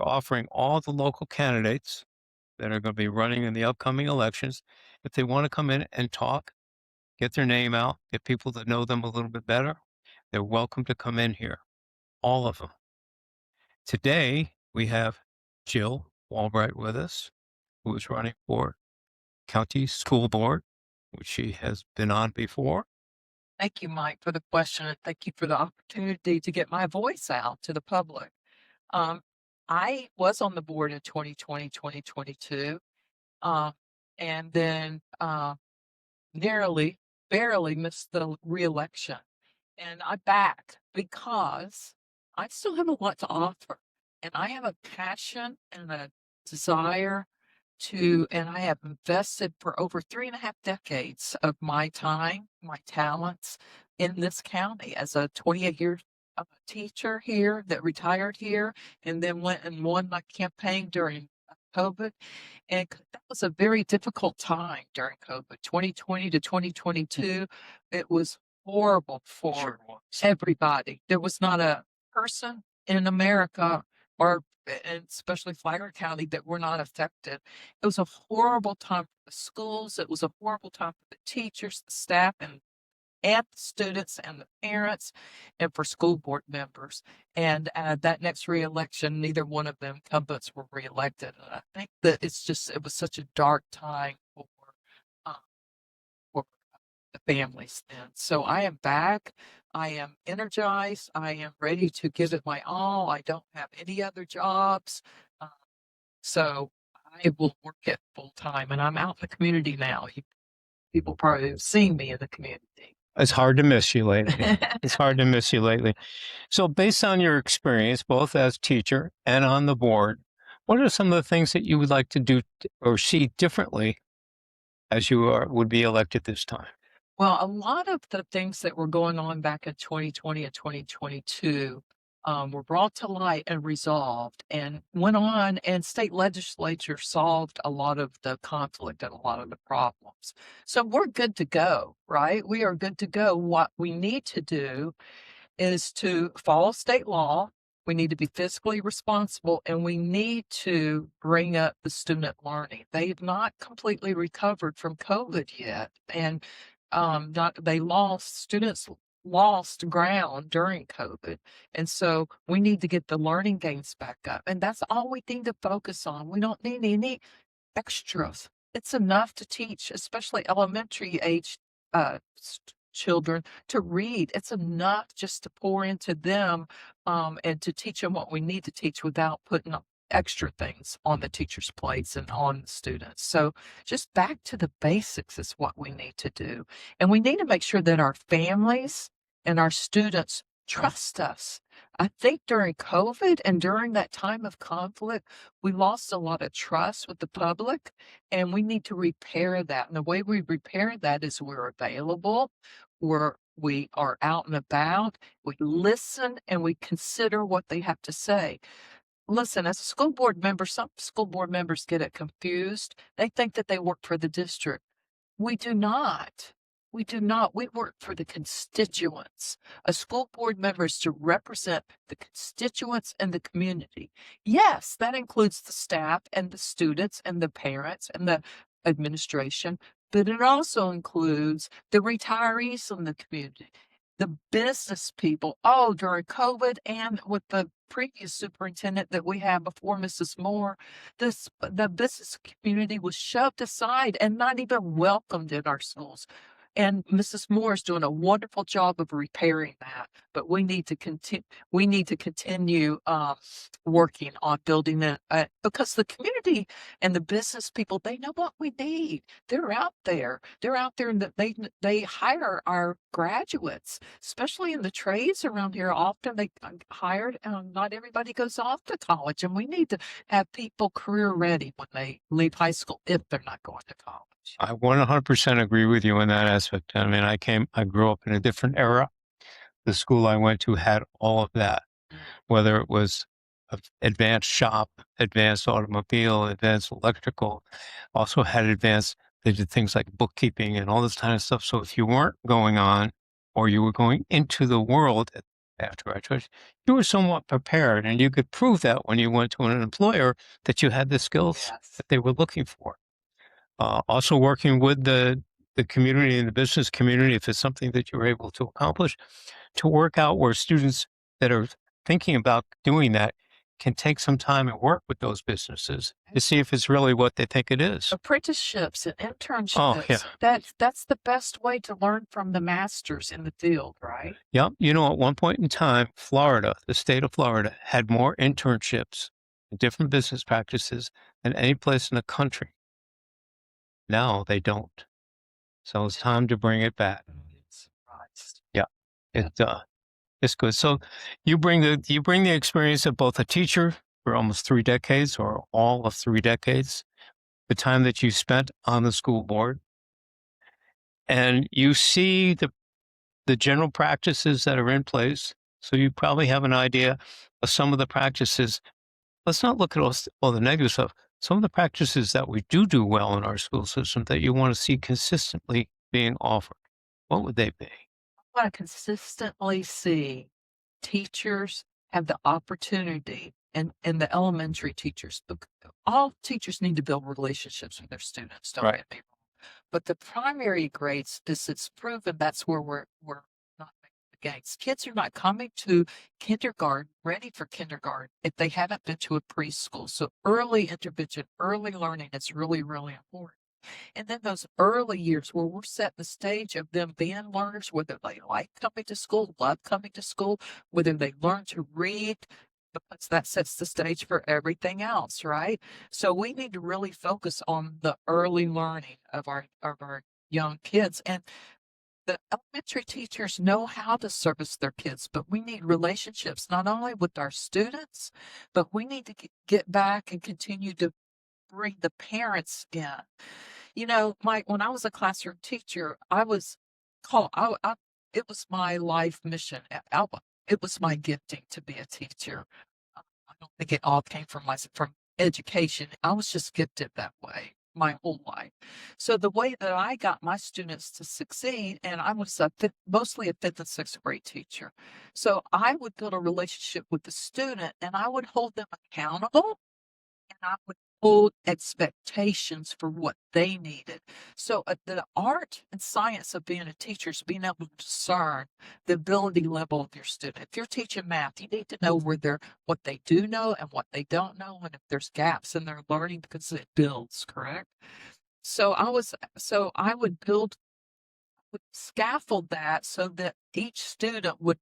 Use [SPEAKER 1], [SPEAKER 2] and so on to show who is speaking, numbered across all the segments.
[SPEAKER 1] offering all the local candidates that are going to be running in the upcoming elections, if they want to come in and talk, get their name out, get people to know them a little bit better, they're welcome to come in here, all of them. Today, we have Jill Woolbright with us, who is running for County School Board, which she has been on before.
[SPEAKER 2] Thank you, Mike, for the question, and thank you for the opportunity to get my voice out to the public. Um, I was on the board in 2020, 2022, uh, and then barely missed the reelection. And I backed because I still have a lot to offer, and I have a passion and a desire and I have invested for over 3.5 decades of my time, my talents in this county as a 28-year teacher here that retired here and then went and won my campaign during COVID. And that was a very difficult time during COVID, 2020 to 2022. It was horrible for
[SPEAKER 1] Sure was.
[SPEAKER 2] everybody. There was not a person in America or and especially Flagler County that were not affected. It was a horrible time for the schools. It was a horrible time for the teachers, the staff, and the students and the parents, and for school board members. And that next reelection, neither one of them incumbents were reelected. And I think that it was such a dark time uh, for the families then. So I am back. I am energized. I am ready to give it my all. I don't have any other jobs. Uh, so I will work it full time. And I'm out in the community now. People probably have seen me in the community.
[SPEAKER 1] It's hard to miss you lately. It's hard to miss you lately. So based on your experience, both as teacher and on the board, what are some of the things that you would like to do or see differently as would be elected this time?
[SPEAKER 2] Well, a lot of the things that were going on back in 2020 and 2022 were brought to light and resolved and went on, and state legislature solved a lot of the conflict and a lot of the problems. So we're good to go, right? We are good to go. What we need to do is to follow state law. We need to be fiscally responsible, and we need to bring up the student learning. They have not completely recovered from COVID yet, and students lost ground during COVID. And so we need to get the learning gains back up. And that's all we need to focus on. We don't need any extras. It's enough to teach, especially elementary age children, to read. It's enough just to pour into them and to teach them what we need to teach without putting extra things on the teachers' plates and on the students. So just back to the basics is what we need to do. And we need to make sure that our families and our students trust us. I think during COVID and during that time of conflict, we lost a lot of trust with the public, and we need to repair that. And the way we repair that is we're available, we are out and about, we listen, and we consider what they have to say. Listen, as a school board member, some school board members get it confused. They think that they work for the district. We do not. We do not. We work for the constituents. A school board member is to represent the constituents and the community. Yes, that includes the staff and the students and the parents and the administration, but it also includes the retirees from the community, the business people. Oh, during COVID and with the previous superintendent that we had before Mrs. Moore, the business community was shoved aside and not even welcomed in our schools. And Mrs. Moore is doing a wonderful job of repairing that, but we need to continue. We need to continue working on building it because the community and the business people, they know what we need. They're out there. They're out there, and they hire our graduates, especially in the trades around here. Often they hired. Not everybody goes off to college, and we need to have people career ready when they leave high school if they're not going to college.
[SPEAKER 1] I 100% agree with you in that aspect. I mean, I grew up in a different era. The school I went to had all of that, whether it was advanced shop, advanced automobile, advanced electrical, also had they did things like bookkeeping and all this kind of stuff. So if you weren't going on or you were going into the world after graduation, you were somewhat prepared and you could prove that when you went to an employer that you had the skills
[SPEAKER 2] Yes.
[SPEAKER 1] that they were looking for. Also working with the community and the business community, if it's something that you're able to accomplish, to work out where students that are thinking about doing that can take some time and work with those businesses to see if it's really what they think it is.
[SPEAKER 2] Apprenticeships and
[SPEAKER 1] Oh, yeah.
[SPEAKER 2] internships, that's the best way to learn from the masters in the field, right?
[SPEAKER 1] Yep. You know, at one point in time, Florida, the state of Florida, had more internships and different business practices than any place in the country. Now they don't. So it's time to bring it back.
[SPEAKER 2] It's Christ.
[SPEAKER 1] Yeah.
[SPEAKER 2] Yeah.
[SPEAKER 1] It's good. So you bring the experience of both a teacher for almost 3 decades or all of 3 decades, the time that you spent on the school board, and you see the general practices that are in place. So you probably have an idea of some of the practices. Let's not look at all the negative stuff. Some of the practices that we do well in our school system that you want to see consistently being offered. What would they be?
[SPEAKER 2] I want to consistently see teachers have the opportunity and the elementary teachers, all teachers need to build relationships with their students, don't
[SPEAKER 1] Right.
[SPEAKER 2] get me wrong. But the primary grades is it's proven that's where we're not making the gains. Kids are not coming to kindergarten ready for kindergarten if they haven't been to a preschool. So early intervention, early learning is really, really important. And then those early years where we're setting the stage of them being learners, whether they like coming to school, love coming to school, whether they learn to read, because that sets the stage for everything else, right? So we need to really focus on the early learning of our young kids. And the elementary teachers know how to service their kids, but we need relationships not only with our students, but we need to get back and continue to bring the parents in. You know, when I was a classroom teacher, I was called. It was my life mission. It was my gifting to be a teacher. I don't think it all came from education. I was just gifted that way my whole life. So the way that I got my students to succeed, and I was mostly a fifth and sixth grade teacher. So I would build a relationship with the student, and I would hold them accountable and I would hold expectations for what they needed. So the art and science of being a teacher is being able to discern the ability level of your student. If you're teaching math, you need to know what they do know and what they don't know, and if there's gaps in their learning because it builds, correct? So I would scaffold that so that each student would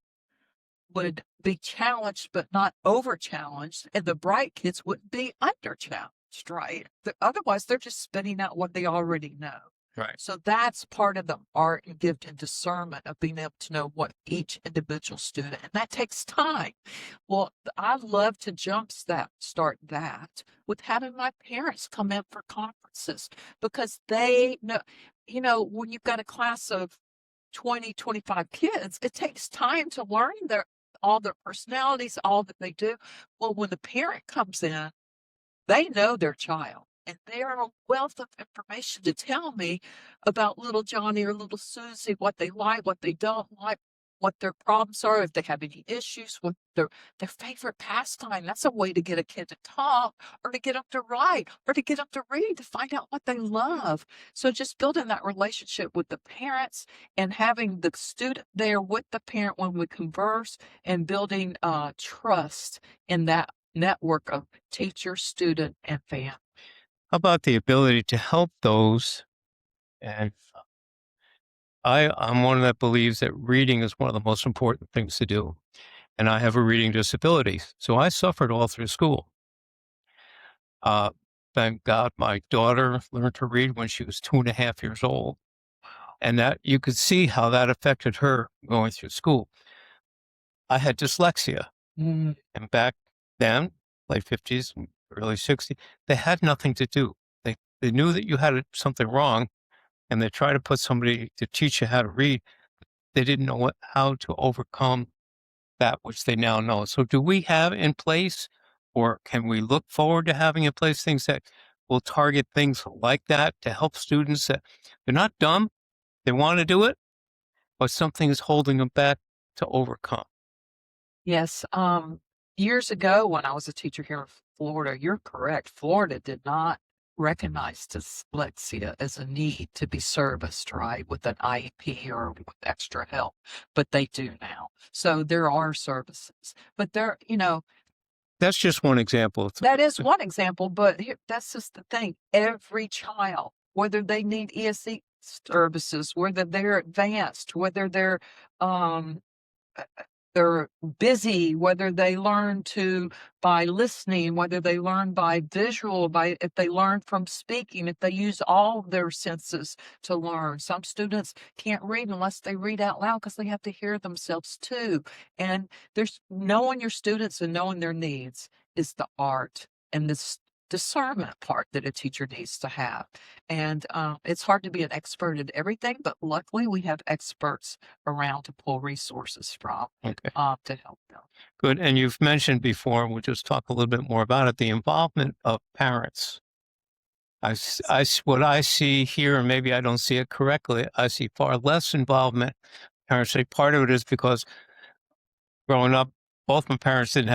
[SPEAKER 2] be challenged but not over challenged, and the bright kids wouldn't be under challenged, right? Otherwise, they're just spitting out what they already know.
[SPEAKER 1] Right.
[SPEAKER 2] So that's part of the art and gift and discernment of being able to know what each individual student, and that takes time. Well, I love to start that with having my parents come in for conferences because they know, when you've got a class of 20, 25 kids, it takes time to learn all their personalities, all that they do. Well, when the parent comes in, they know their child and they are a wealth of information to tell me about little Johnny or little Susie, what they like, what they don't like, what their problems are, if they have any issues, what their favorite pastime. That's a way to get a kid to talk or to get them to write or to get them to read, to find out what they love. So just building that relationship with the parents and having the student there with the parent when we converse and building trust in that network of teacher, student, and family.
[SPEAKER 1] How about the ability to help those? And I'm one that believes that reading is one of the most important things to do. And I have a reading disability. So I suffered all through school. Uh, thank God my daughter learned to read when she was 2.5 years old. And that you could see how that affected her going through school. I had dyslexia.
[SPEAKER 2] Mm.
[SPEAKER 1] And back then, late 50s, early 60s, they had nothing to do. They knew that you had something wrong and they tried to put somebody to teach you how to read. They didn't know how to overcome that which they now know. So do we have in place, or can we look forward to having in place things that will target things like that to help students that they're not dumb, they want to do it, but something is holding them back to overcome?
[SPEAKER 2] Yes, years ago when I was a teacher here in Florida, you're correct. Florida did not recognize dyslexia as a need to be serviced, right, with an IEP or with extra help, but they do now. So there are services, but
[SPEAKER 1] That's just one example.
[SPEAKER 2] that is one example, but here, that's just the thing. Every child, whether they need ESE services, whether they're advanced, whether um, they're busy, whether they learn to by listening, whether they learn by visual, by if they learn from speaking, if they use all of their senses to learn. Some students can't read unless they read out loud because they have to hear themselves too. And there's knowing your students and knowing their needs is the art and this discernment part that a teacher needs to have. And it's hard to be an expert at everything, but luckily we have experts around to pull resources from
[SPEAKER 1] Okay,
[SPEAKER 2] to help them.
[SPEAKER 1] good. And you've mentioned before, we'll just talk a little bit more about it, the involvement of parents. What I see here, and maybe I don't see it correctly, I see far less involvement. Parents say part of it is because growing up, both my parents didn't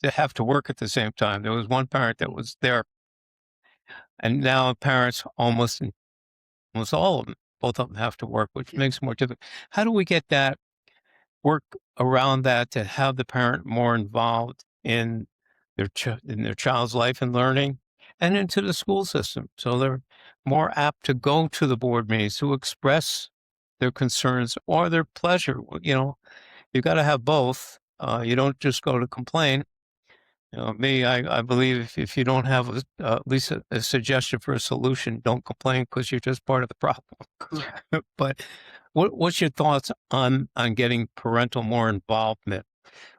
[SPEAKER 1] have to work at the same time. There was one parent that was there, and now parents almost all of them, both of them have to work, which makes it more difficult. How do we get that work around that to have the parent more involved in in their child's life and learning and into the school system, so they're more apt to go to the board meetings to express their concerns or their pleasure? You got to have both. You don't just go to complain. I believe if you don't have at least a suggestion for a solution, don't complain because you're just part of the problem.
[SPEAKER 2] Correct.
[SPEAKER 1] But what's your thoughts on getting parental more involvement?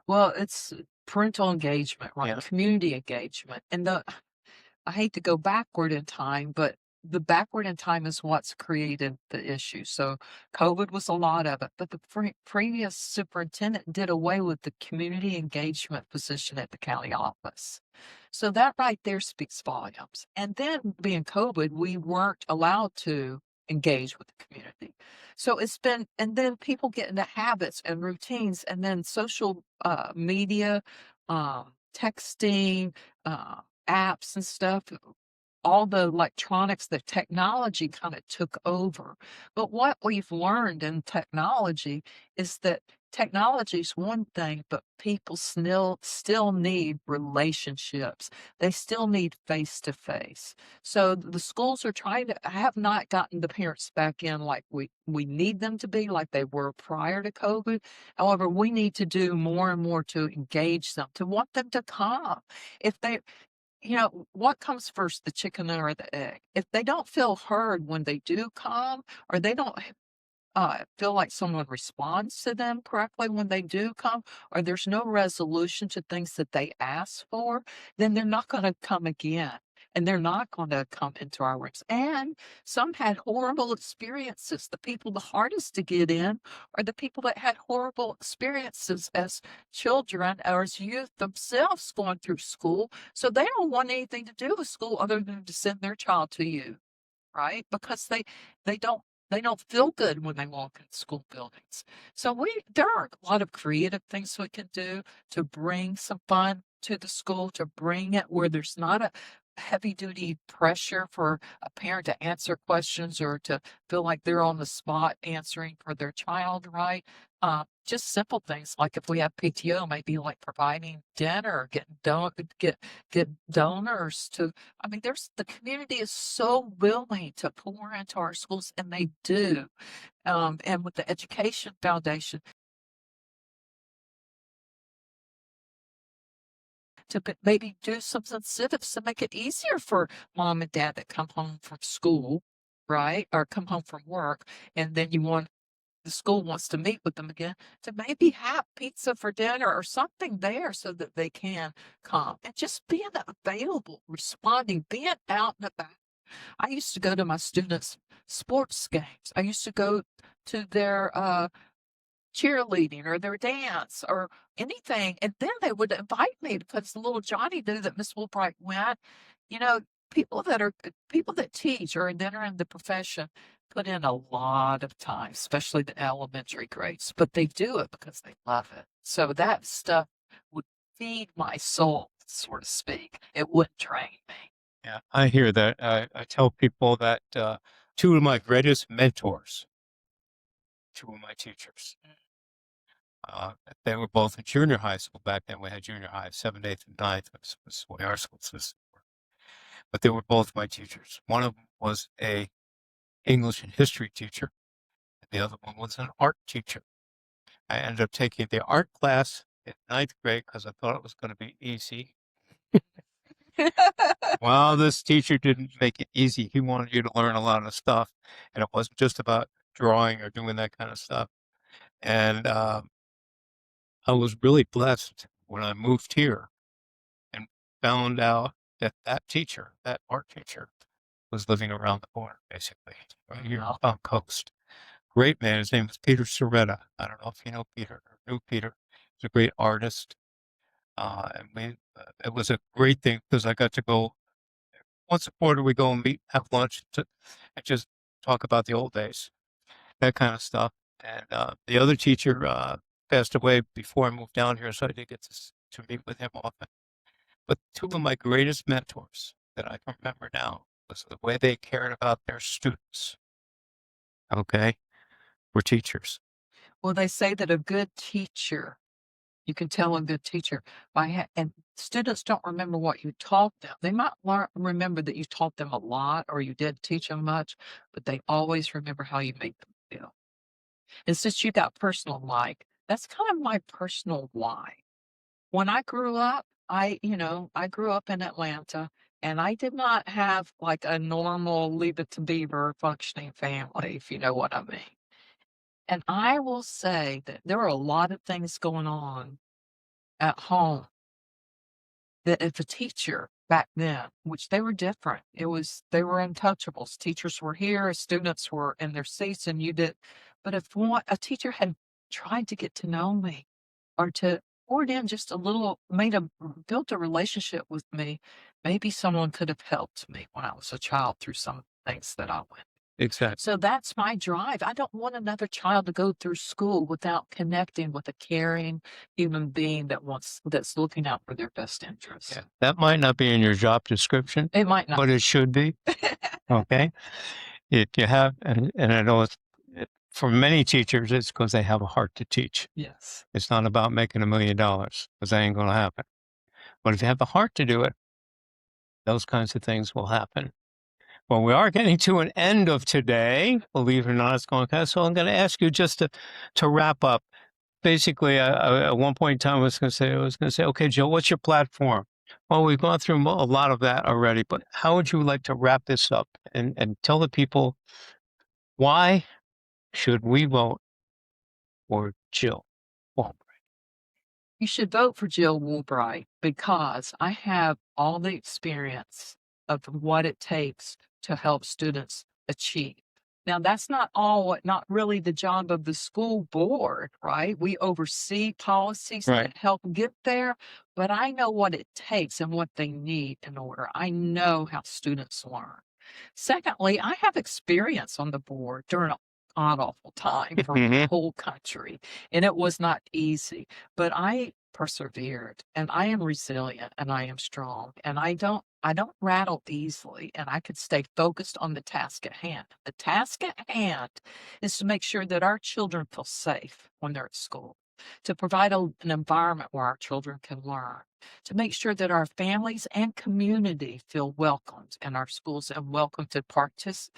[SPEAKER 2] Well, it's parental engagement, right?
[SPEAKER 1] Yeah.
[SPEAKER 2] Community engagement. And I hate to go backward in time, but the backward in time is what's created the issue. So COVID was a lot of it, but the previous superintendent did away with the community engagement position at the county office. So that right there speaks volumes. And then being COVID, we weren't allowed to engage with the community. So it's been, and then people get into habits and routines, and then social media, texting, apps and stuff, all the electronics, the technology kind of took over. But what we've learned in technology is that technology is one thing, but people still need relationships. They still need face to face. So the schools are trying to have not gotten the parents back in like we need them to be, like they were prior to COVID. However, we need to do more and more to engage them, to want them to come. If they what comes first, the chicken or the egg? If they don't feel heard when they do come, or they don't feel like someone responds to them correctly when they do come, or there's no resolution to things that they ask for, then they're not going to come again. And they're not going to come into our rooms. And some had horrible experiences. The people the hardest to get in are the people that had horrible experiences as children or as youth themselves going through school. So they don't want anything to do with school other than to send their child to you, right? Because they don't they don't feel good when they walk in school buildings. So there are a lot of creative things we can do to bring some fun to the school, to bring it where there's not a heavy duty pressure for a parent to answer questions or to feel like they're on the spot answering for their child, right? Just simple things like if we have PTO, maybe like providing dinner, get donors to I mean, the community is so willing to pour into our schools, and they do. And with the Education Foundation, to maybe do some incentives to make it easier for mom and dad that come home from school, right, or come home from work, and then the school wants to meet with them again to maybe have pizza for dinner or something there so that they can come and just being available, responding, being out and about. I used to go to my students' sports games. I used to go to their cheerleading or their dance or anything. And then they would invite me because little Johnny knew that Miss Woolbright went. You know, people that teach or that are in the profession, put in a lot of time, especially the elementary grades, but they do it because they love it. So that stuff would feed my soul, so to speak. It wouldn't drain me.
[SPEAKER 1] Yeah, I hear that. I tell people that two of my greatest mentors, two of my teachers, uh, they were both in junior high school. Back then we had junior high, 7th, 8th, and 9th was the way our school system worked. But they were both my teachers. One of them was a English and history teacher, and the other one was an art teacher. I ended up taking the art class in 9th grade because I thought it was going to be easy. Well, this teacher didn't make it easy. He wanted you to learn a lot of stuff, and it wasn't just about drawing or doing that kind of stuff. And I was really blessed when I moved here and found out that that teacher, that art teacher, was living around the corner, basically, right here
[SPEAKER 2] Wow.
[SPEAKER 1] on coast. Great man. His name was Peter Soretta. I don't know if you know Peter or knew Peter. He's a great artist. And it was a great thing because I got to go once a quarter. We go and meet, have lunch, and just talk about the old days, that kind of stuff. And the other teacher passed away before I moved down here, so I didn't get to meet with him often. But two of my greatest mentors that I can remember now was the way they cared about their students. Okay, were teachers.
[SPEAKER 2] Well, they say that a good teacher, you can tell a good teacher by and students don't remember what you taught them. They might remember that you taught them a lot or you did teach them much, but they always remember how you made them feel. And since you got personal, Mike, that's kind of my personal why. When I grew up, I grew up in Atlanta and I did not have like a normal leave it to beaver functioning family, if you know what I mean. And I will say that there were a lot of things going on at home that if a teacher back then, which they were different, they were untouchables. Teachers were here, students were in their seats, and you did. But if a teacher had tried to get to know me or to poured in just a little, built a relationship with me, maybe someone could have helped me when I was a child through some things that I went.
[SPEAKER 1] Exactly.
[SPEAKER 2] So that's my drive. I don't want another child to go through school without connecting with a caring human being that's looking out for their best interests.
[SPEAKER 1] Yeah, that might not be in your job description,
[SPEAKER 2] It might not.
[SPEAKER 1] but it should be. Okay, if you have, and I know for many teachers, it's because they have a heart to teach.
[SPEAKER 2] Yes.
[SPEAKER 1] It's not about making $1 million because that ain't going to happen. But if you have the heart to do it, those kinds of things will happen. Well, we are getting to an end of today. Believe it or not, it's going to. So I'm going to ask you just to wrap up. Basically, at one point in time, I was going to say, okay, Jill, what's your platform? Well, we've gone through a lot of that already, but how would you like to wrap this up and tell the people why should we vote for Jill? Well,
[SPEAKER 2] You should vote for Jill Woolbright because I have all the experience of what it takes to help students achieve. Now, that's not really the job of the school board, right? We oversee policies
[SPEAKER 1] right.
[SPEAKER 2] that help get there, but I know what it takes and what they need in order. I know how students learn. Secondly, I have experience on the board during a god awful time for the
[SPEAKER 1] Mhm.
[SPEAKER 2] whole country, and it was not easy, but I persevered, and I am resilient, and I am strong, and I don't rattle easily, and I could stay focused on the task at hand. The task at hand is to make sure that our children feel safe when they're at school, to provide an environment where our children can learn, to make sure that our families and community feel welcomed in our schools and welcome to participate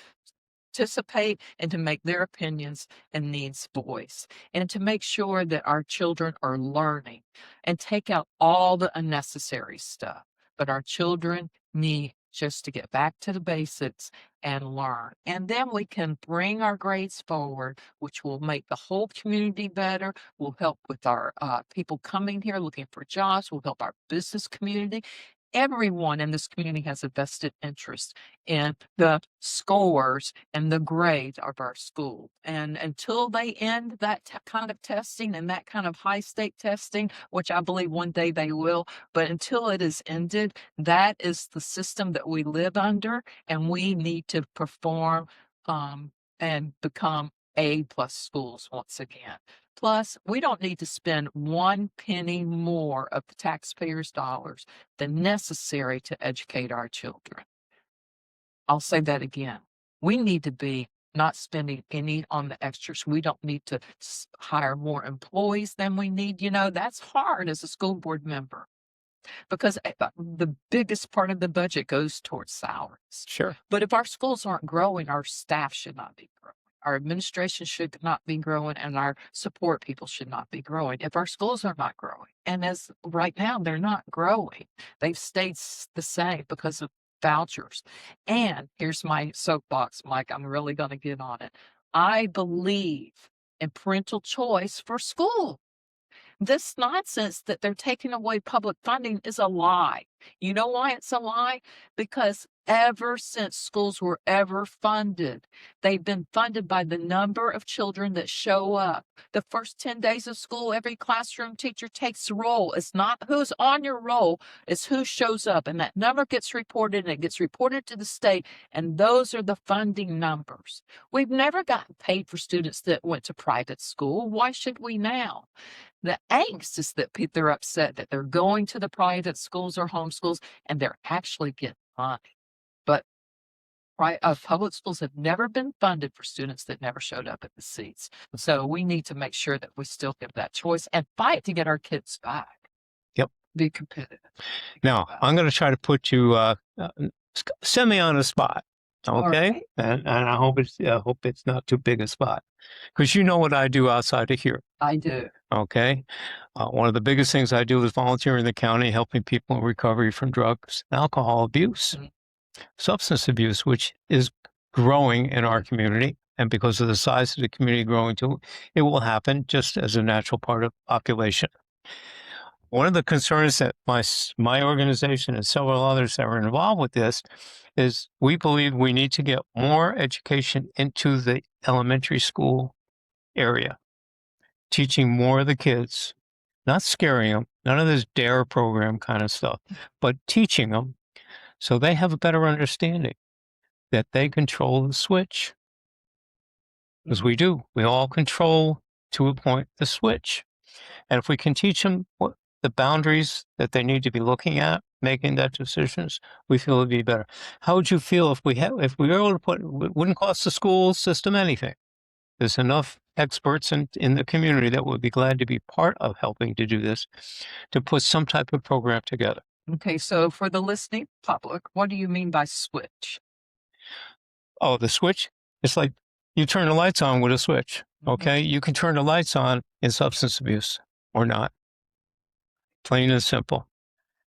[SPEAKER 2] and to make their opinions and needs voice, and to make sure that our children are learning and take out all the unnecessary stuff. But our children need just to get back to the basics and learn. And then we can bring our grades forward, which will make the whole community better, will help with our people coming here looking for jobs, will help our business community. Everyone in this community has a vested interest in the scores and the grades of our school. And until they end that kind of testing and that kind of high stake testing, which I believe one day they will, but until it is ended, that is the system that we live under, and we need to perform and become A+ schools once again. Plus, we don't need to spend 1 penny more of the taxpayers' dollars than necessary to educate our children. I'll say that again. We need to be not spending any on the extras. We don't need to hire more employees than we need. That's hard as a school board member because the biggest part of the budget goes towards salaries.
[SPEAKER 1] Sure.
[SPEAKER 2] But if our schools aren't growing, our staff should not be growing. Our administration should not be growing, and our support people should not be growing if our schools are not growing. And as right now, they're not growing. They've stayed the same because of vouchers. And here's my soapbox, Mike. I'm really going to get on it. I believe in parental choice for school. This nonsense that they're taking away public funding is a lie. You know why it's a lie? Because ever since schools were ever funded, they've been funded by the number of children that show up. The first 10 days of school, every classroom teacher takes a roll. It's not who's on your roll, it's who shows up. And that number gets reported, and it gets reported to the state, and those are the funding numbers. We've never gotten paid for students that went to private school. Why should we now? The angst is that they're upset that they're going to the private schools or homeschools and they're actually getting money. But public schools have never been funded for students that never showed up at the seats. So we need to make sure that we still give that choice and fight to get our kids back.
[SPEAKER 1] Yep.
[SPEAKER 2] Be competitive.
[SPEAKER 1] Now, I'm going to try to put you semi on a spot. Okay.
[SPEAKER 2] Right.
[SPEAKER 1] And I hope it's not too big a spot, because you know what I do outside of here.
[SPEAKER 2] I do.
[SPEAKER 1] Okay. One of the biggest things I do is volunteer in the county, helping people in recovery from drugs, and alcohol abuse,
[SPEAKER 2] Mm-hmm.
[SPEAKER 1] substance abuse, which is growing in our community. And because of the size of the community growing too, it will happen just as a natural part of population. One of the concerns that my organization and several others that are involved with this is we believe we need to get more education into the elementary school area, teaching more of the kids, not scaring them, none of this DARE program kind of stuff, but teaching them so they have a better understanding that they control the switch. Because we do. We all control, to a point, the switch. And if we can teach them what the boundaries that they need to be looking at, making that decisions, we feel it'd be better. How would you feel if we were able to it wouldn't cost the school system anything? There's enough experts in the community that would be glad to be part of helping to do this, to put some type of program together.
[SPEAKER 2] Okay, so for the listening public, what do you mean by switch?
[SPEAKER 1] Oh, the switch? It's like you turn the lights on with a switch. Okay, you can turn the lights on in substance abuse or not. Plain and simple.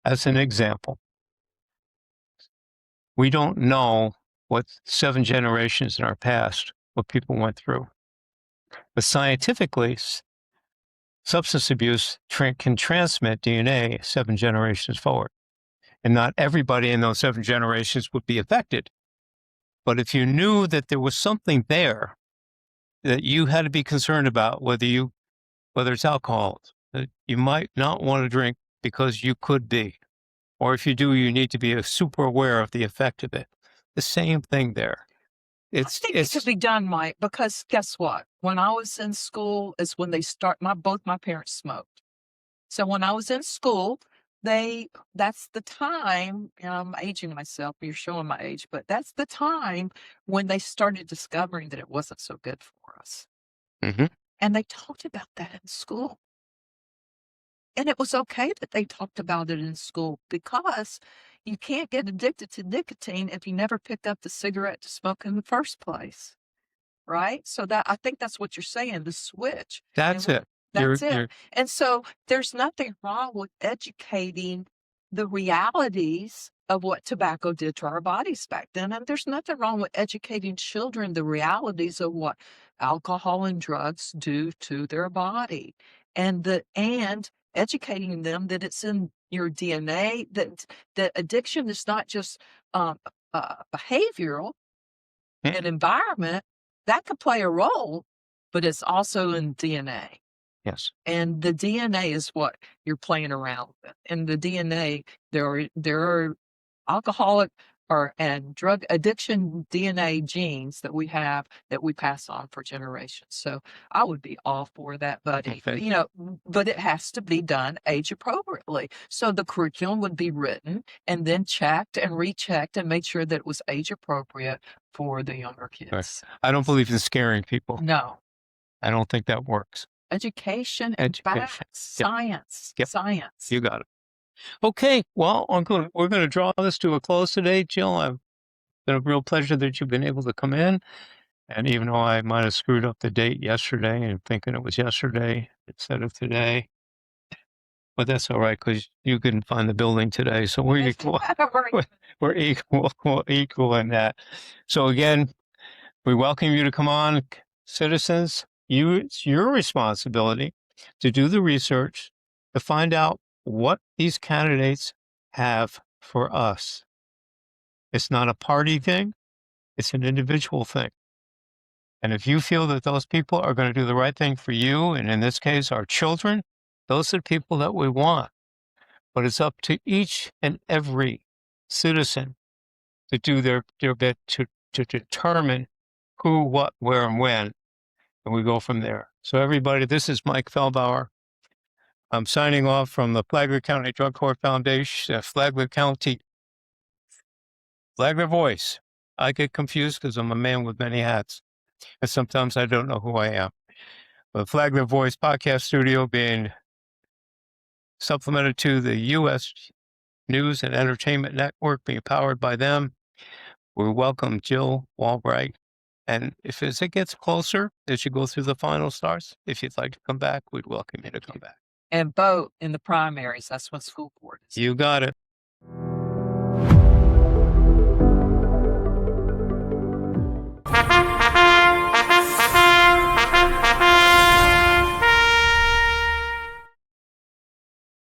[SPEAKER 1] As an example, we don't know what 7 generations in our past, what people went through. But scientifically, substance abuse can transmit DNA 7 generations forward. And not everybody in those 7 generations would be affected. But if you knew that there was something there that you had to be concerned about, whether it's alcohol, that you might not want to drink because you could be. Or if you do, you need to be super aware of the effect of it. The same thing there.
[SPEAKER 2] I think it could be done, Mike, because guess what? When I was in school is when both my parents smoked. So when I was in school, that's the time, I'm aging myself, you're showing my age, but that's the time when they started discovering that it wasn't so good for us.
[SPEAKER 1] Mm-hmm.
[SPEAKER 2] And they talked about that in school. And it was okay that they talked about it in school because you can't get addicted to nicotine if you never picked up the cigarette to smoke in the first place. Right? So I think that's what you're saying, the switch.
[SPEAKER 1] That's it.
[SPEAKER 2] That's it. And so there's nothing wrong with educating the realities of what tobacco did to our bodies back then. And there's nothing wrong with educating children the realities of what alcohol and drugs do to their body. And educating them that it's in your DNA, that addiction is not just behavioral and environment. That could play a role, but it's also in DNA.
[SPEAKER 1] Yes.
[SPEAKER 2] And the DNA is what you're playing around with. And the DNA, there are alcoholic and drug addiction DNA genes that we have that we pass on for generations. So I would be all for that, buddy.
[SPEAKER 1] Okay.
[SPEAKER 2] You know, but it has to be done age appropriately. So the curriculum would be written and then checked and rechecked and made sure that it was age appropriate for the younger kids.
[SPEAKER 1] I don't believe in scaring people.
[SPEAKER 2] No.
[SPEAKER 1] I don't think that works.
[SPEAKER 2] Education and
[SPEAKER 1] Education.
[SPEAKER 2] facts, science,
[SPEAKER 1] Yep.
[SPEAKER 2] science.
[SPEAKER 1] You got it. Okay, well, we're going to draw this to a close today, Jill. It's been a real pleasure that you've been able to come in. And even though I might have screwed up the date yesterday and thinking it was yesterday instead of today, but that's all right because you couldn't find the building today. So we're equal. We're equal in that. So again, we welcome you to come on, citizens. It's your responsibility to do the research to find out what these candidates have for us. It's not a party thing. It's an individual thing. And if you feel that those people are going to do the right thing for you, and in this case, our children, those are the people that we want. But it's up to each and every citizen to do their bit to determine who, what, where, and when. And we go from there. So everybody, this is Mike Feldbauer. I'm signing off from the Flagler County Drug Court Foundation, Flagler County, Flagler Voice. I get confused because I'm a man with many hats. And sometimes I don't know who I am. The Flagler Voice podcast studio being supplemented to the U.S. News and Entertainment Network, being powered by them. We welcome Jill Woolbright. And as it gets closer, as you go through the final stars, if you'd like to come back, we'd welcome you to come back.
[SPEAKER 2] And vote in the primaries. That's what school board is.
[SPEAKER 1] You got it.